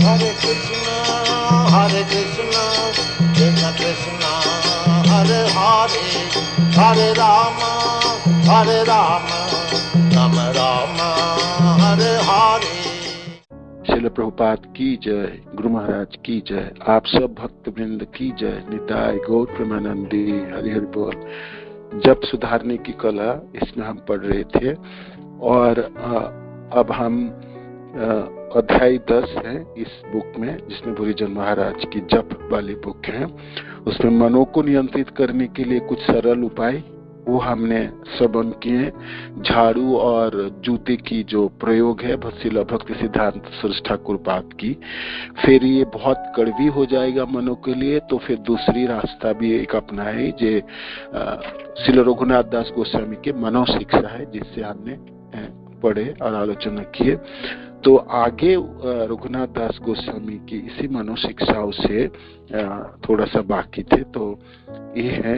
हरे कृष्णा कृष्ण कृष्णा हरे हरे, हरे राम राम राम हरे हरे। श्रील प्रभुपाद की जय, गुरु महाराज की जय, आप सब भक्त वृंद की जय। निताय गौर प्रेमानंदी, हरि हरि बोल। जप सुधारने की कला, इसमें हम पढ़ रहे थे और अब हम अध्याय 10 है इस बुक में, जिसमें भूरीजन महाराज की जप वाली बुक है। उसमें मनो को नियंत्रित करने के लिए कुछ सरल उपाय वो हमने श्रवण किए। झाड़ू और जूते की जो प्रयोग है श्रील भक्ति सिद्धांत सरस्वती ठाकुर पाद की, फिर ये बहुत कड़वी हो जाएगा मनो के लिए, तो फिर दूसरी रास्ता भी एक अपनाए जो श्रील रघुनाथ दास गोस्वामी के मनो शिक्षा है, जिससे हमने पढ़े और आलोचना किए। तो आगे रघुनाथ दास गोस्वामी की इसी मनो शिक्षाओं से थोड़ा सा बाकी थे। तो ये है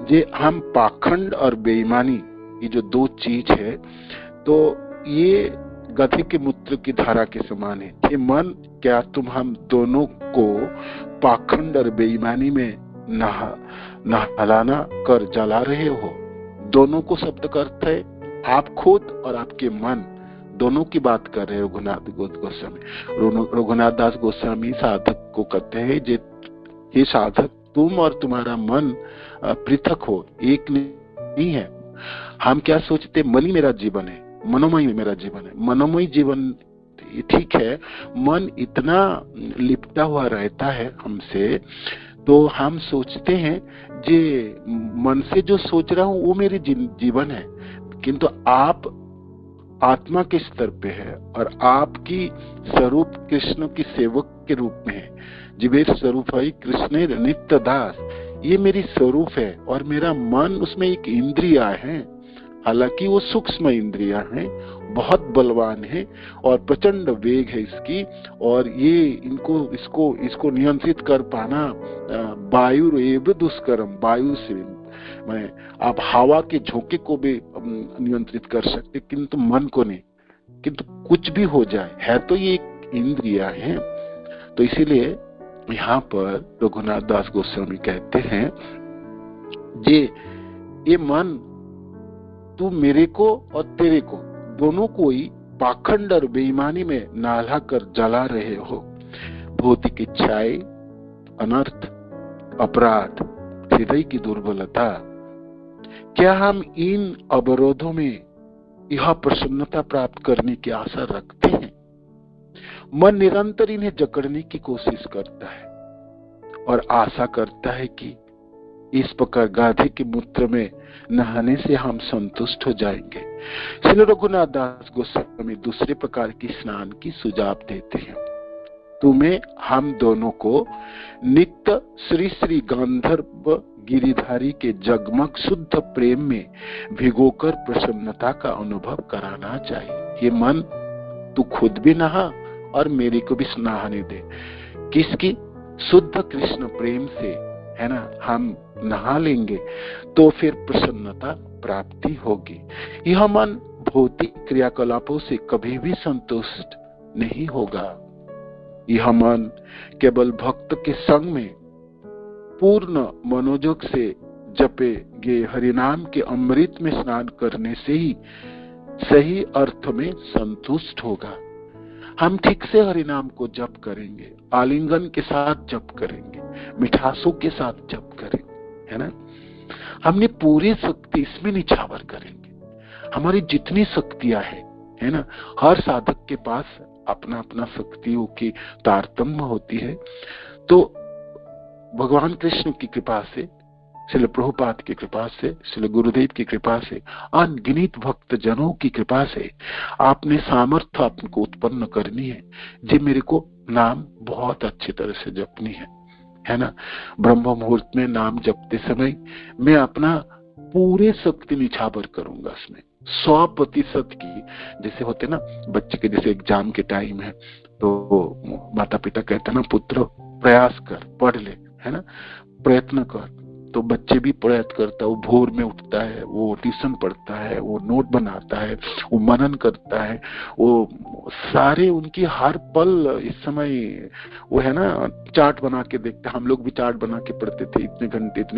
जे हम पाखंड और बेईमानी, ये जो दो चीज है, तो ये गधे के मूत्र की धारा के समान है। ये मन, क्या तुम हम दोनों को पाखंड और बेईमानी में नहलाना कर जला रहे हो? दोनों को शब्द का अर्थ है आप खुद और आपके मन, दोनों की बात कर रहे हैं रघुनाथ गोस्वामी। रघुनाथ दास गोस्वामी साधक को कहते हैं ये साधक, तुम और तुम्हारा मन पृथक हो, एक नहीं है। हम क्या सोचते, मन ही मेरा जीवन है, मनोमय मेरा जीवन है। मनोमय जीवन ठीक है, मन इतना लिपटा हुआ रहता है हमसे, तो हम सोचते हैं जे मन से जो सोच रहा हूं वो मेरी जीवन है, किंतु आप आत्मा के स्तर पे है और आपकी स्वरूप कृष्ण की सेवक के रूप में है। जीवेश स्वरूप है कृष्ण नित्य दास, ये मेरी स्वरूप है और मेरा मन उसमें एक इंद्रिया है। हालांकि वो सूक्ष्म इंद्रिया है, बहुत बलवान है और प्रचंड वेग है इसकी, और ये इसको नियंत्रित कर पाना वायु एव दुष्करम, वायु से मैं आप हवा के झोंके को भी नियंत्रित कर सकते, किंतु मन को नहीं। किंतु कुछ भी हो जाए, है तो ये एक इंद्रिया है। तो इसीलिए यहाँ पर रघुनाथ दास गोस्वामी कहते हैं जे ये मन, तू मेरे को और तेरे को दोनों को ही पाखंड और बेईमानी में नाला कर जला रहे हो। भौतिक इच्छाएं, अनर्थ, अपराध, हृदय की दुर्बलता, क्या हम इन अवरोधों में यह प्रसन्नता प्राप्त करने की आशा रखते हैं? मन निरंतर इन्हें जकड़ने की कोशिश करता है और आशा करता है कि इस प्रकार गाधे के मूत्र में नहाने से हम संतुष्ट हो जाएंगे। श्री रघुनाथ दास गोस्वामी दूसरे प्रकार की स्नान की सुझाव देते हैं। तुम्हें हम दोनों को नित्य श्री श्री गांधर्व गिरिधारी के जगमग शुद्ध प्रेम में भिगोकर प्रसन्नता का अनुभव कराना चाहिए। ये मन, तू खुद भी नहा और मेरे को भी नहाने दे। किसकी? शुद्ध कृष्ण प्रेम से, है ना, हम नहा लेंगे तो फिर प्रसन्नता प्राप्ति होगी। यह मन भौतिक क्रियाकलापों से कभी भी संतुष्ट नहीं होगा। यह मन केवल भक्त के संग में पूर्ण मनोयोग से जपे गे हरिनाम के अमृत में स्नान करने से ही सही अर्थ में संतुष्ट होगा। हम ठीक से हरिनाम को जप करेंगे, आलिंगन के साथ जप करेंगे, मिठासों के साथ जप करेंगे, है ना। हमने पूरी शक्ति इसमें निछावर करेंगे। हमारी जितनी शक्तियां है ना, हर साधक के पास अपना अपना शक्तियों की तारतम्य होती है। तो भगवान कृष्ण की कृपा से, श्रील प्रभुपाद की कृपा से, श्रील गुरुदेव की कृपा से, अनगिनत भक्त जनों की कृपा से आपने सामर्थ्य आपको उत्पन्न करनी है जी मेरे को नाम बहुत अच्छी तरह से जपनी है ना। ब्रह्म मुहूर्त में नाम जपते समय मैं अपना पूरे शक्ति निछावर करूंगा उसमें 100% की। जैसे होते ना बच्चे के, जैसे एग्जाम के टाइम है तो माता पिता कहते ना, पुत्र प्रयास कर, पढ़ ले, है ना, प्रयत्न कर। तो बच्चे भी प्रयत्न करता है, वो भोर में उठता है, वो ट्यूशन पढ़ता है, वो नोट बनाता है, वो मनन करता है, वो सारे उनकी हर पल इस समय वो है ना चार्ट बना के देखते हैं। हम लोग भी चार्ट बना के पढ़ते थे, इतने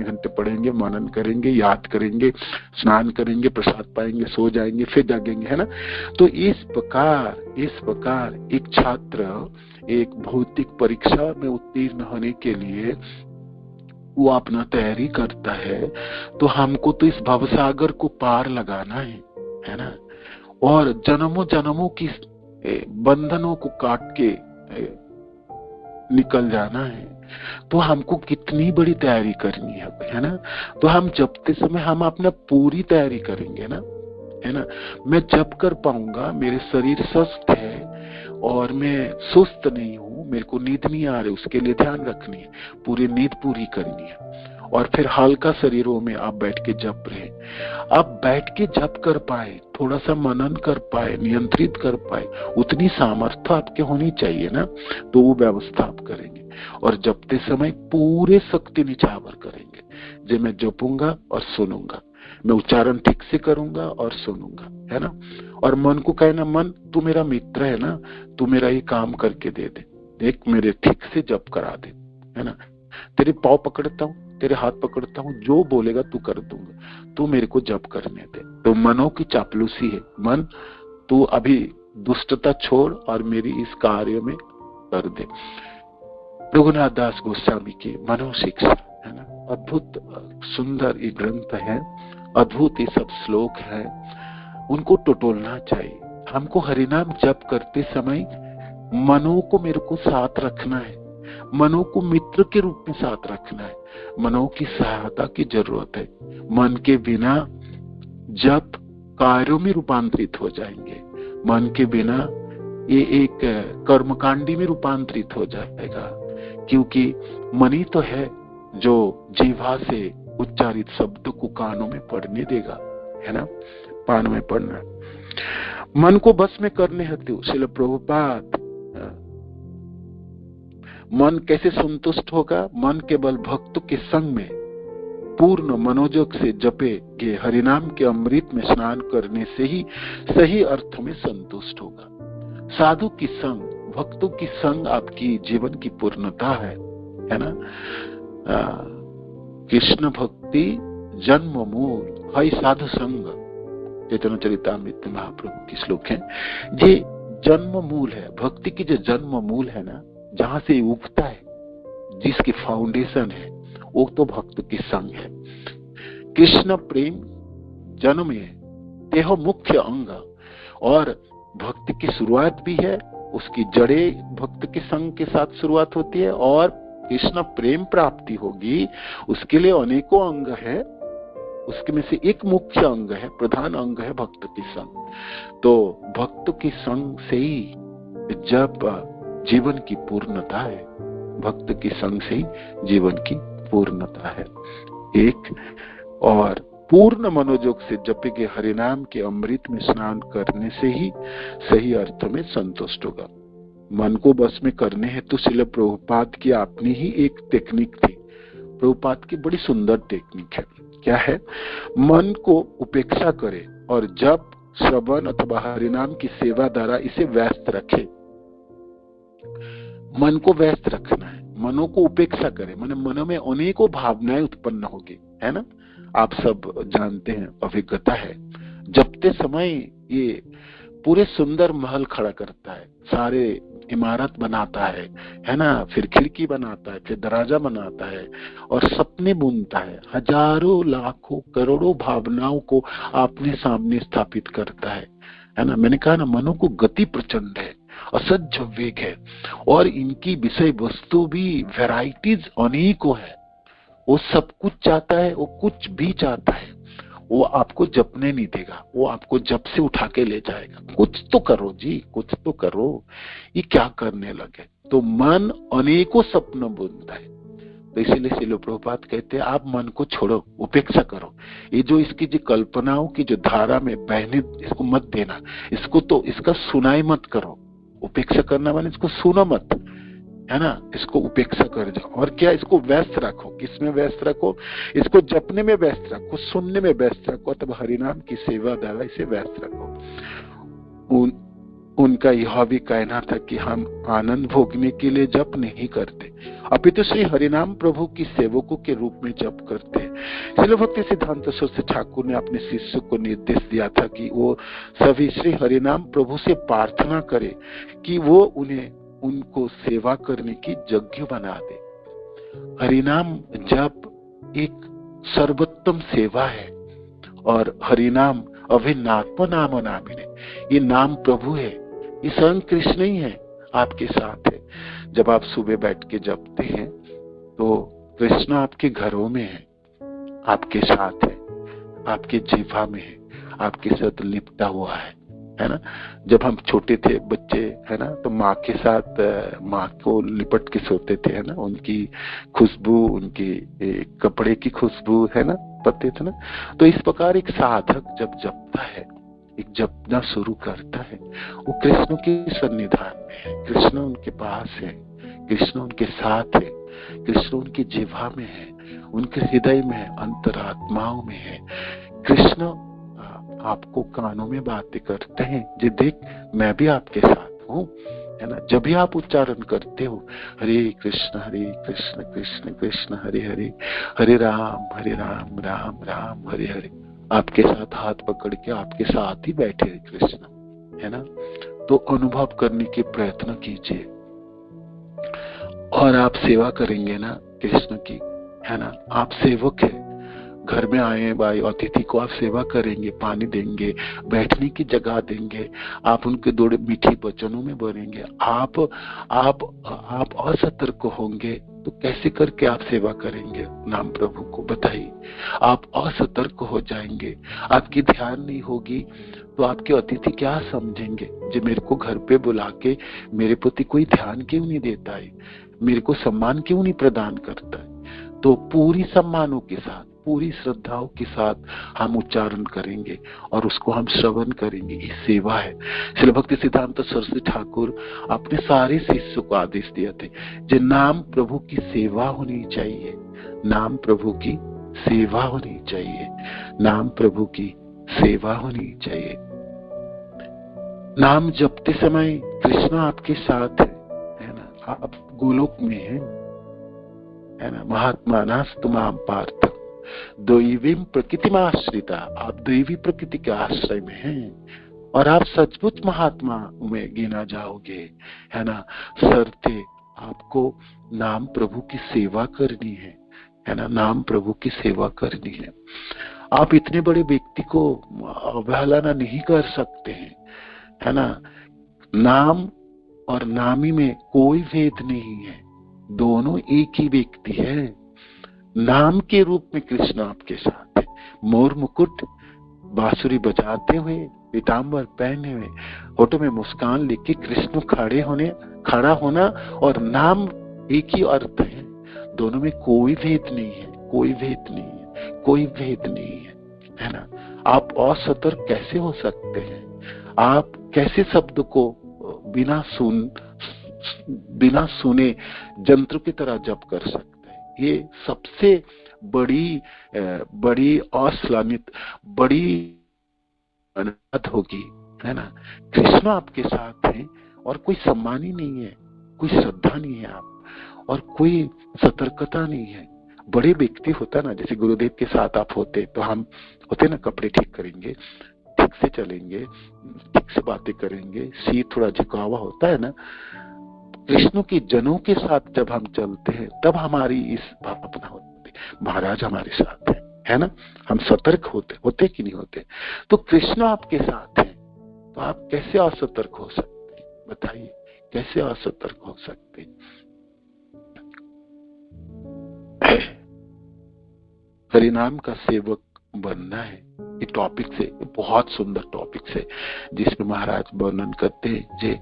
घंटे पढ़ेंगे, मनन करेंगे, याद करेंगे, स्नान करेंगे, प्रसाद पाएंगे, सो जाएंगे, फिर जागेंगे, है ना। तो इस प्रकार एक छात्र एक भौतिक परीक्षा में उत्तीर्ण होने के लिए वो अपना तैयारी करता है, तो हमको तो इस भवसागर को पार लगाना है ना, और जन्मों जन्मों की बंधनों को काट के निकल जाना है। तो हमको कितनी बड़ी तैयारी करनी है ना। तो हम जपते समय हम अपना पूरी तैयारी करेंगे ना, है ना। मैं जप कर पाऊंगा, मेरे शरीर स्वस्थ है और मैं सुस्त नहीं हूं, मेरे को नींद नहीं आ रही, उसके लिए ध्यान रखनी है, पूरी नींद पूरी करनी है। और फिर हल्का शरीरों में आप बैठ के जप रहे, आप बैठ के जप कर पाए, थोड़ा सा मनन कर पाए, नियंत्रित कर पाए, उतनी सामर्थ्य आपके होनी चाहिए ना। तो वो व्यवस्था आप करेंगे और जपते समय पूरे शक्ति निछावर करेंगे। जो मैं जपूंगा और सुनूंगा, मैं उच्चारण ठीक से करूंगा और सुनूंगा, है ना। और मन को कहना, मन तू मेरा मित्र है ना, तू मेरा ये काम करके दे दे, देख मेरे ठीक से जप करा दे, है ना। तेरे पाँव पकड़ता हूँ, तेरे हाथ पकड़ता हूँ, जो बोलेगा तू कर दूंगा, तू मेरे को जप करने दे। तो मनों की चापलूसी है, मन तू अभी दुष्टता छोड़ और मेरी इस कार्य में कर दे। रघुनाथ दास गोस्वामी की मनोशिक्षा, है ना, अद्भुत सुंदर ये ग्रंथ है, अद्भुत ये सब श्लोक है, उनको टटोलना चाहिए। हमको हरिनाम जप करते समय मनों को मेरे को साथ रखना है, मनों को मित्र के रूप में साथ रखना है, मनों की सहायता की जरूरत है। मन के बिना जप कार्यों में रूपांतरित हो जाएंगे, मन के बिना ये एक कर्मकांडी में रूपांतरित हो जाएगा, क्योंकि मन ही तो है जो जीवा से उच्चारित शब्द को कानों में पढ़ने देगा, है ना, पान में पढ़ना। मन को बस में करने हेतु श्रील प्रभुपाद, मन कैसे संतुष्ट होगा? मन केवल भक्तों के संग में पूर्ण मनोजग से जपे के हरिनाम के अमृत में स्नान करने से ही सही अर्थ में संतुष्ट होगा। साधु की संग, भक्तों की संग आपकी जीवन की पूर्णता है ना। कृष्ण भक्ति जन्म मूल है साधु संग, चैतन्य चरितामृत महाप्रभु की श्लोक है। ये जन्म मूल है, भक्ति की जो जन्म मूल है ना, जहां से उगता है, जिसकी फाउंडेशन है, वो तो भक्त की संग है। कृष्ण प्रेम जन्म है, यह मुख्य अंग, और भक्ति की शुरुआत भी है, उसकी जड़ें भक्त के संग के साथ शुरुआत होती है, और कृष्ण प्रेम प्राप्ति होगी उसके लिए अनेकों अंग है, उसके में से एक मुख्य अंग है, प्रधान अंग है भक्त की संग। तो भक्त की संग से ही जब जीवन की पूर्णता है, भक्त की संग से ही जीवन की पूर्णता है। एक और पूर्ण मनोयोग से जपे के हरिनाम के अमृत में स्नान करने से ही सही अर्थ में संतुष्ट होगा। मन को बस में करने है तो श्रील प्रभुपाद की अपनी ही एक टेक्निक थी। प्रभुपाद की बड़ी सुंदर टेक्निक है। क्या है? मन को उपेक्षा करे और जप, श्रवण अथवा हरिनाम की सेवा द्वारा इसे व्यस्त रखे। मन को व्यस्त रखना है, मनों को उपेक्षा करे, मन में अनेकों भावनाएं उत्पन्न होगी, है ना। आप सब जानते हैं, अभिज्ञता है। जपते समय ये पूरे सुंदर महल खड़ा करता है, सारे इमारत बनाता है ना, फिर खिड़की बनाता है, फिर दरवाजा बनाता है और सपने बुनता है, हजारों लाखों करोड़ों भावनाओं को अपने सामने स्थापित करता है ना। मैंने कहा ना, मनों को गति प्रचंड है, असह्य वेग है, और इनकी विषय वस्तु भी वैरायटीज अनेकों है। वो सब कुछ चाहता है, वो कुछ भी चाहता है, वो आपको जपने नहीं देगा, वो आपको जप से उठा के ले जाएगा। कुछ तो करो जी, कुछ तो करो, ये क्या करने लगे। तो मन अनेकों सपन बुनता है। तो इसीलिए श्रील प्रभुपाद कहते हैं, आप मन को छोड़ो, उपेक्षा करो। ये जो इसकी जो कल्पनाओं की जो धारा में बहने, इसको मत देना, इसको तो इसका सुनाई मत करो। उपेक्षा करना माने इसको सुनो मत, है ना, इसको उपेक्षा कर जाओ। और क्या, इसको व्यस्त रखो। किसमें व्यस्त रखो? इसको जपने में व्यस्त रखो, सुनने में व्यस्त रखो, तब हरिनाम की सेवा द्वारा इसे व्यस्त रखो। उनका यह भी कहना था कि हम आनंद भोगने के लिए जप नहीं करते, अपितु श्री हरिनाम प्रभु की सेवकों के रूप में जप करते हैं। श्रील भक्ति सिद्धांत सरस्वती ठाकुर ने अपने शिष्य को निर्देश दिया था कि वो सभी श्री हरिनाम प्रभु से प्रार्थना करे कि वो उनको सेवा करने की योग्य बना दे। हरिनाम जप एक सर्वोत्तम सेवा है और हरिनाम अभिन्नात्म नाम नामिने, ये नाम प्रभु है, ये स्वयं कृष्ण ही है, आपके साथ है। जब आप सुबह बैठ के जपते हैं तो कृष्ण आपके घरों में है, आपके साथ है, आपके जीवा में है, आपके साथ लिपटा हुआ है ना। जब हम छोटे थे बच्चे, है ना, तो माँ के साथ, माँ को लिपट के सोते थे, है ना, उनकी खुशबू, उनकी कपड़े की खुशबू, है ना, पते थे ना। तो इस प्रकार एक साधक जब जपता है, एक जपना शुरू करता है, वो कृष्ण के सन्निधान में है, कृष्ण उनके पास है, कृष्ण उनके साथ है, कृष्ण उनकी जिह्वा में है, उनके हृदय में है, अंतरात्माओं में है। कृष्ण आपको कानों में बातें करते हैं, जे देख मैं भी आपके साथ हूँ, है ना। जब भी आप उच्चारण करते हो हरे कृष्ण कृष्ण कृष्ण हरे हरे, हरे राम राम राम हरे हरे, आपके साथ हाथ पकड़ के आपके साथ ही बैठे कृष्ण, है ना। तो अनुभव करने के प्रयत्न कीजिए और आप सेवा करेंगे ना कृष्ण की, है ना। आप सेवक है, घर में आए भाई अतिथि को आप सेवा करेंगे, पानी देंगे, बैठने की जगह देंगे, आप उनके दौड़े मीठी वचनों में भरेंगे। आप असतर्क होंगे तो कैसे करके आप सेवा करेंगे नाम प्रभु को, बताइए। आप असतर्क हो जाएंगे, आपकी ध्यान नहीं होगी तो आपके अतिथि क्या समझेंगे, जो मेरे को घर पे बुला के मेरे प्रति कोई ध्यान क्यों नहीं देता है, मेरे को सम्मान क्यों नहीं प्रदान करता है। तो पूरी सम्मानों के साथ, पूरी श्रद्धाओं के साथ हम उच्चारण करेंगे और उसको हम श्रवण करेंगे, ये सेवा है। श्रील भक्ति सिद्धांत सरस्वती ठाकुर अपने सारे शिष्यों को आदेश दिए थे, जो नाम प्रभु की सेवा होनी चाहिए, नाम प्रभु की सेवा होनी चाहिए, नाम प्रभु की सेवा होनी चाहिए। नाम जपते समय कृष्ण आपके साथ है ना, आप गोलोक में है ना। महात्मा नास्तुमाम पार्थ दैवीं प्रकृतिमाश्रिता, आप दैवी प्रकृति के आश्रय में हैं और आप सचमुच महात्मा में गिना जाओगे, है ना। शर्ते आपको नाम प्रभु की सेवा करनी है ना, नाम प्रभु की सेवा करनी है। आप इतने बड़े व्यक्ति को अवहेलना नहीं कर सकते हैं, है ना। नाम और नामी में कोई भेद नहीं है, दोनों एक ही व्यक्ति है। नाम के रूप में कृष्ण आपके साथ है, मोर मुकुट बांसुरी बजाते हुए, पीतांबर पहने हुए, होठों में मुस्कान लेके कृष्ण खड़ा होना और नाम एक ही अर्थ है, दोनों में कोई भेद नहीं है, कोई भेद नहीं है, कोई भेद नहीं है ना। आप असतर्क कैसे हो सकते हैं? आप कैसे शब्द को बिना सुने यंत्र की तरह जप कर सकते हैं? ये सबसे बड़ी अश्लाघित, बड़ी अनाथ होगी, है ना। कृष्ण आपके साथ हैं और कोई सम्मान ही नहीं है, कोई श्रद्धा नहीं है आप, और कोई सतर्कता नहीं है। बड़े व्यक्ति होता ना, जैसे गुरुदेव के साथ आप होते तो हम होते ना, कपड़े ठीक करेंगे, ठीक से चलेंगे, ठीक से बातें करेंगे, सिर थोड़ा झुका हुआ होता है ना। कृष्ण के जनों के साथ जब हम चलते हैं तब हमारी इस भावना होती है, महाराज हमारे साथ है ना। हम सतर्क होते कि नहीं होते? तो कृष्ण आपके साथ है, तो आप कैसे असतर्क हो सकते हैं? बताइए, कैसे असतर्क हो सकते हैं? हरिनाम का सेवक बनना है, ये टॉपिक से, बहुत सुंदर टॉपिक से, जिसमें महाराज वर्णन करते हैं जे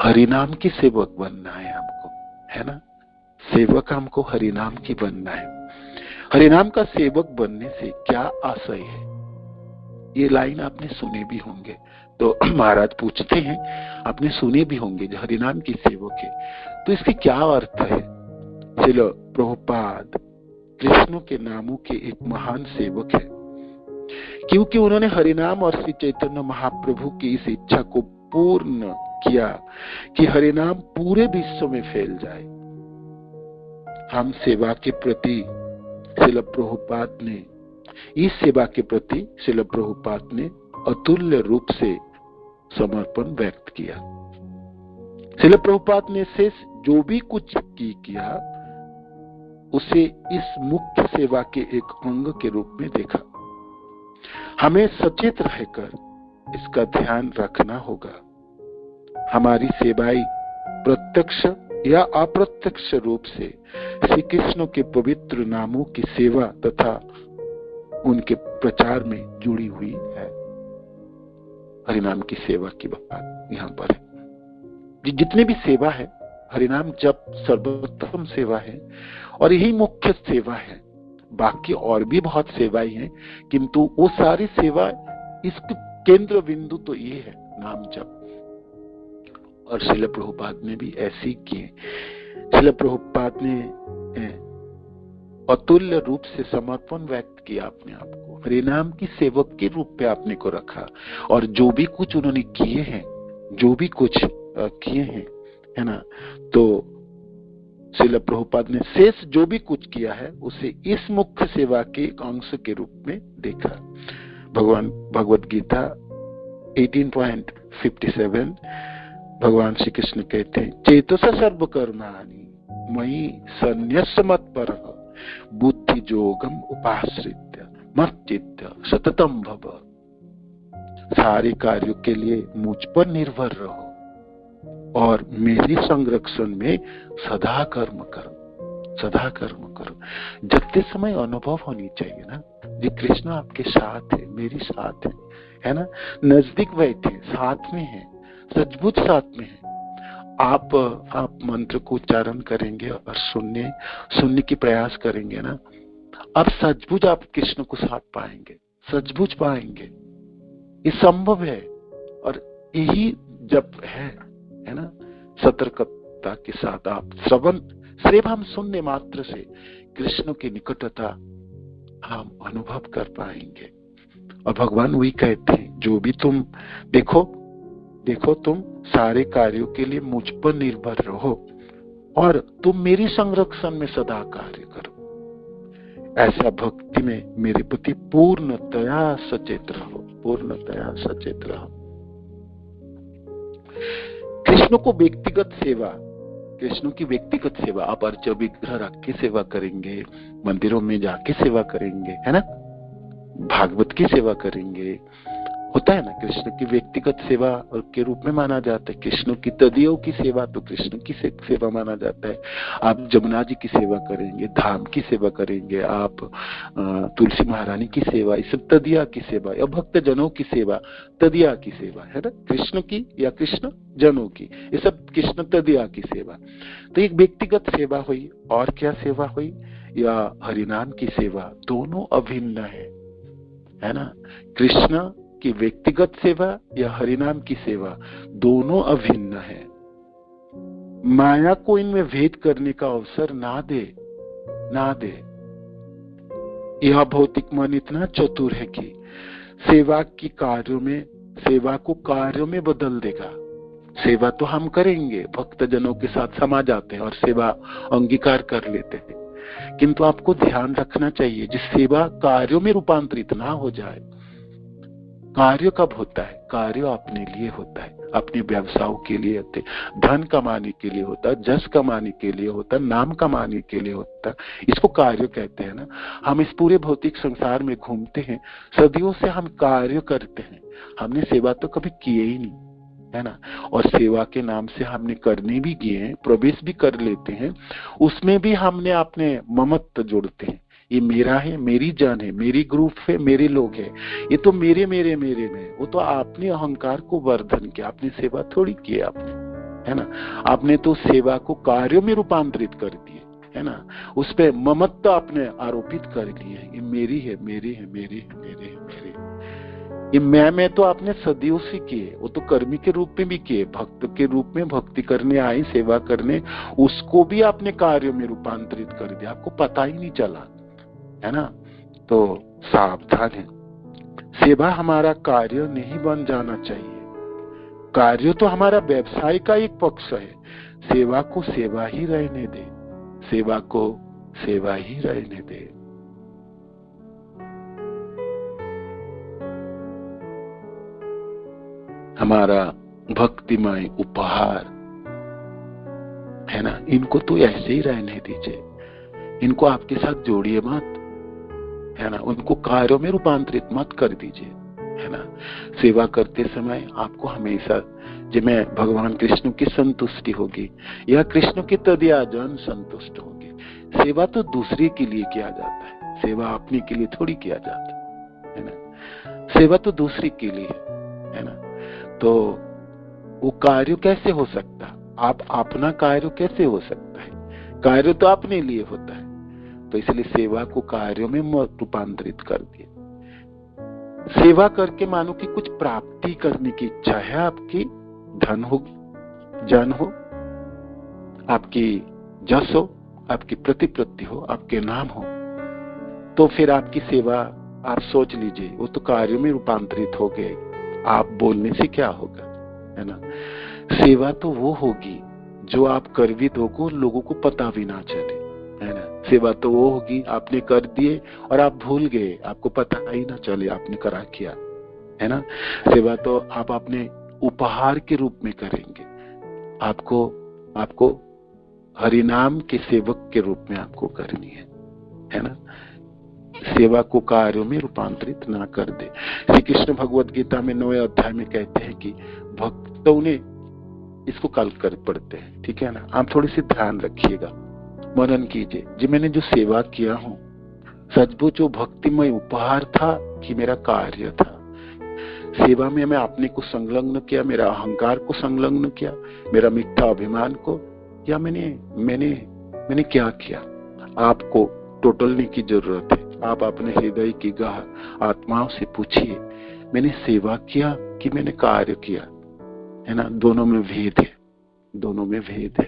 हरिनाम की सेवक बनना है हमको, है ना। सेवक हमको हरिनाम की बनना है। हरिनाम का सेवक बनने से क्या आशय है? ये लाइन आपने सुने भी होंगे, तो महाराज पूछते हैं, आपने सुने भी होंगे जो हरिनाम की सेवक है, तो इसके क्या अर्थ है? चलो, प्रभुपाद कृष्ण के नामों के एक महान सेवक है, क्योंकि उन्होंने हरिनाम और श्री चैतन्य महाप्रभु की इस इच्छा को पूर्ण किया कि हरिनाम पूरे विश्व में फैल जाए। हम सेवा के प्रति श्रील प्रभुपाद ने इस सेवा के प्रति श्रील प्रभुपाद ने अतुल्य रूप से समर्पण व्यक्त किया। श्रील प्रभुपाद ने शेष जो भी कुछ किया उसे इस मुख्य सेवा के एक अंग के रूप में देखा। हमें सचेत रहकर इसका ध्यान रखना होगा। हमारी सेवाएं प्रत्यक्ष या अप्रत्यक्ष रूप से श्री कृष्ण के पवित्र नामों की सेवा तथा उनके प्रचार में जुड़ी हुई है। हरिनाम की सेवा की बात यहाँ पर है। जितने भी सेवा है, हरिनाम जप सर्वोत्तम सेवा है और यही मुख्य सेवा है। बाकी और भी बहुत सेवाएं हैं, किंतु वो सारी सेवा इसके केंद्र बिंदु तो ये है, नाम जप। और श्रील प्रभुपाद ने भी ऐसे ही किए। श्रील प्रभुपाद ने अतुल्य रूप से समर्पण व्यक्त किया अपने आप को, हरिनाम की सेवक के रूप में अपने को रखा। और जो भी कुछ उन्होंने किए हैं, जो भी कुछ किए हैं, है ना, तो श्रील प्रभुपाद ने शेष जो भी कुछ किया है उसे इस मुख्य सेवा के एक अंश के रूप में देखा। भगवान भगवत गीता 18.57 भगवान श्री कृष्ण कहते हैं, चेतसा सर्व कर्माणि मयि सन्न्यस्य मत्परः बुद्धि योगम उपाश्रित्य मच्चित्त सततम भव। सारे कार्यों के लिए मुझ पर निर्भर रहो और मेरी संरक्षण में सदा कर्म करो, सदा कर्म करो। जगते समय अनुभव होनी चाहिए ना, जी कृष्ण आपके साथ है, मेरी साथ है ना, नजदीक बैठे, साथ में है, सचमुच साथ में है। आप मंत्र को उच्चारण करेंगे और सुनने की प्रयास करेंगे ना, आप सचमुच आप कृष्ण को साथ पाएंगे, सचमुच पाएंगे। ये संभव है और यही जब है ना, सतर्कता के साथ आप श्रवण सिर्फ हम सुनने मात्र से कृष्ण की निकटता हम अनुभव कर पाएंगे। और भगवान वही कहते हैं, जो भी तुम देखो तुम सारे कार्यों के लिए मुझ पर निर्भर रहो और तुम मेरी संरक्षण में सदा कार्य करो। ऐसा भक्ति में मेरे प्रति पूर्णतया सचेत रहो, पूर्णतया सचेत रहो। कृष्ण को व्यक्तिगत सेवा, कृष्ण की व्यक्तिगत सेवा, आप अर्च विग्रह रख के सेवा करेंगे, मंदिरों में जाके सेवा करेंगे, है ना, भागवत की सेवा करेंगे, होता है ना। कृष्ण की व्यक्तिगत सेवा के रूप में माना जाता है। कृष्ण की तदियों की सेवा तो कृष्ण की सेवा माना जाता है। आप जमुना जी की सेवा करेंगे, धाम की सेवा करेंगे, आप तुलसी महारानी की सेवा, ये सब तदिया की सेवा या भक्त जनों की सेवा, तदिया की सेवा है ना, कृष्ण की या कृष्ण जनों की, ये सब कृष्ण तदिया की सेवा। तो एक व्यक्तिगत सेवा हुई और क्या सेवा हुई, या हरिनाम की सेवा, दोनों अभिन्न है ना। कृष्ण की व्यक्तिगत सेवा या हरिनाम की सेवा दोनों अभिन्न है। माया को इनमें भेद करने का अवसर ना दे। यह भौतिक मन इतना चतुर है कि सेवा को कार्यों में बदल देगा। सेवा तो हम करेंगे, भक्तजनों के साथ समा जाते हैं और सेवा अंगीकार कर लेते हैं, किंतु आपको ध्यान रखना चाहिए जिस सेवा कार्यों में रूपांतरित ना हो जाए। कार्य कब होता है? कार्य अपने लिए होता है, अपने व्यवसायों के लिए होते, धन कमाने के लिए होता है, जस कमाने के लिए होता है, नाम कमाने के लिए होता है, इसको कार्य कहते हैं ना। हम इस पूरे भौतिक संसार में घूमते हैं, सदियों से हम कार्य करते हैं, हमने सेवा तो कभी किए ही नहीं, है ना। और सेवा के नाम से हमने करने भी किए हैं, प्रवेश भी कर लेते हैं, उसमें भी हमने अपने ममत्व जोड़ते हैं, ये मेरा है, मेरी जान है, मेरी ग्रुप है, मेरे लोग है, ये तो मेरे में। वो तो आपने अहंकार को वर्धन किया, आपने सेवा थोड़ी की आपने, है ना। आपने तो सेवा को कार्यों में रूपांतरित कर दिए, है ना। उस पे ममत्व आपने आरोपित कर लिए, ये मेरी है। ये मैं तो आपने सदियों से किए, वो तो कर्मी के रूप में भी किए, भक्त के रूप में भक्ति करने आई, सेवा करने, उसको भी आपने कार्यों में रूपांतरित कर दिया, आपको पता ही नहीं चला, है ना। तो सावधान है, सेवा हमारा कार्य नहीं बन जाना चाहिए। कार्य तो हमारा व्यवसाय का एक पक्ष है, सेवा को सेवा ही रहने दे, सेवा को सेवा ही रहने दे। हमारा भक्तिमय उपहार है ना, इनको तो ऐसे ही रहने दीजिए, इनको आपके साथ जोड़िए मत, है ना, उनको कार्यों में रूपांतरित मत कर दीजिए, है ना। सेवा करते समय आपको हमेशा जिसमें भगवान कृष्ण की संतुष्टि होगी या कृष्ण की तदयाजन संतुष्ट होगी। सेवा तो दूसरे के लिए किया जाता है, सेवा अपने के लिए थोड़ी किया जाता है ना, सेवा तो दूसरे के लिए है ना। तो वो कार्य कैसे हो सकता, आप अपना कार्य कैसे हो सकता है, कार्य तो अपने लिए होता है। तो इसलिए सेवा को कार्यों में रूपांतरित कर दिए। सेवा करके मानो कि कुछ प्राप्ति करने की इच्छा है आपकी, धन हो, जन हो, आपकी जस हो, आपकी प्रतिपत्ति हो, आपके नाम हो, तो फिर आपकी सेवा आप सोच लीजिए वो तो कार्यों में रूपांतरित हो गए। आप बोलने से क्या होगा, है ना। सेवा तो वो होगी जो आप कर भी दोगे, लोगों को पता भी ना चले, है ना। सेवा तो वो होगी आपने कर दिए और आप भूल गए, आपको पता ही ना चले आपने करा किया, है ना। सेवा तो आप अपने उपहार के रूप में करेंगे, आपको हरिनाम के सेवक के रूप में आपको करनी है ना। सेवा को कार्यों में रूपांतरित ना कर दे। श्री कृष्ण भगवत गीता में 9वें अध्याय में कहते हैं कि भक्तों ने, इसको कल कर पढ़ते हैं, ठीक है ना, आप थोड़ी सी ध्यान रखिएगा, मनन कीजिए। जी मैंने जो सेवा किया हूं सचमुच वो भक्तिमय उपहार था कि मेरा कार्य था। सेवा में मैं अपने को संलग्न किया, मेरा अहंकार को संलग्न किया, मेरा मिथ्या अभिमान को, या मैंने क्या किया। आपको टोटलने की जरूरत है। आप अपने हृदय की गहन आत्माओं से पूछिए, मैंने सेवा किया कि मैंने कार्य किया, है ना। दोनों में भेद है, दोनों में भेद है।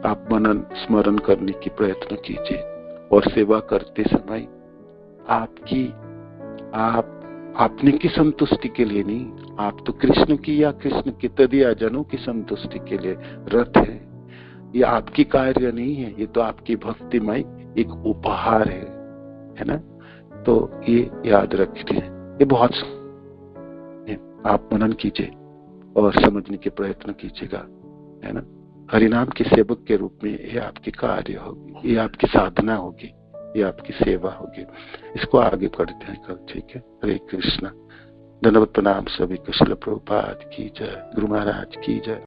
आप मनन स्मरण करने की प्रयत्न कीजिए और सेवा करते समय अपने की संतुष्टि के लिए नहीं, आप तो कृष्ण की या कृष्ण के तदयाजनों की संतुष्टि के लिए रत है। ये आपकी कार्य नहीं है, ये तो आपकी भक्तिमय एक उपहार है ना। तो ये याद रखिए, ये बहुत आप मनन कीजिए और समझने के प्रयत्न कीजिएगा, है ना। हरिनाम के सेवक के रूप में ये आपकी कार्य होगी, ये आपकी साधना होगी, ये आपकी सेवा होगी। इसको आगे पढ़ते हैं कल, ठीक है। हरे कृष्णा। धन्यवाद, प्रणाम सभी को। श्रील प्रभुपाद की जय, गुरु महाराज की जय।